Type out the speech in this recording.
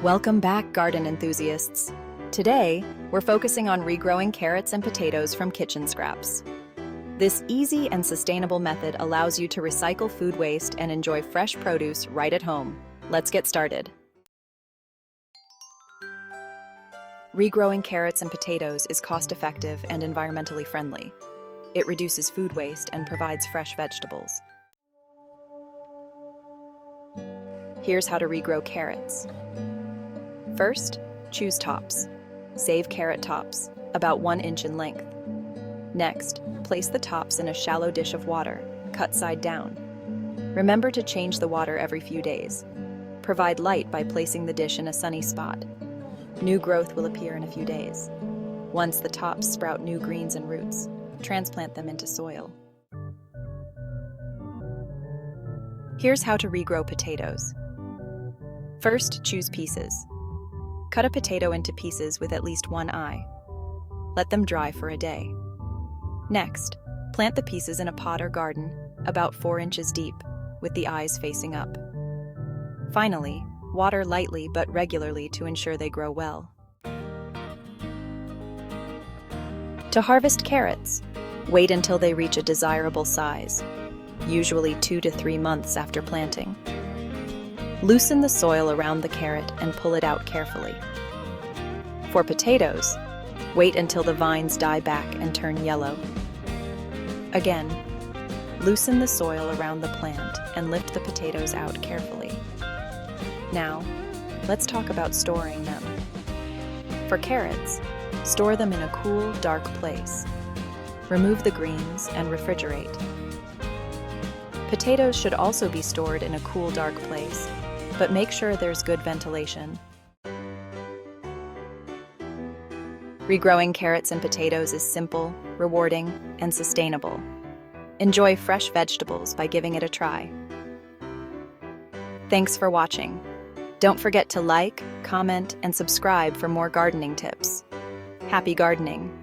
Welcome back, garden enthusiasts. Today, we're focusing on regrowing carrots and potatoes from kitchen scraps. This easy and sustainable method allows you to recycle food waste and enjoy fresh produce right at home. Let's get started. Regrowing carrots and potatoes is cost-effective and environmentally friendly. It reduces food waste and provides fresh vegetables. Here's how to regrow carrots. First, choose tops. Save carrot tops, about 1 inch in length. Next, place the tops in a shallow dish of water, cut side down. Remember to change the water every few days. Provide light by placing the dish in a sunny spot. New growth will appear in a few days. Once the tops sprout new greens and roots, transplant them into soil. Here's how to regrow potatoes. First, choose pieces. Cut a potato into pieces with at least one eye. Let them dry for a day. Next, plant the pieces in a pot or garden, about 4 inches deep, with the eyes facing up. Finally, water lightly but regularly to ensure they grow well. To harvest carrots, wait until they reach a desirable size, usually 2 to 3 months after planting. Loosen the soil around the carrot and pull it out carefully. For potatoes, wait until the vines die back and turn yellow. Again, loosen the soil around the plant and lift the potatoes out carefully. Now, let's talk about storing them. For carrots, store them in a cool, dark place. Remove the greens and refrigerate. Potatoes should also be stored in a cool, dark place, but make sure there's good ventilation. Regrowing carrots and potatoes is simple, rewarding, and sustainable. Enjoy fresh vegetables by giving it a try. Thanks for watching. Don't forget to like, comment, and subscribe for more gardening tips. Happy gardening!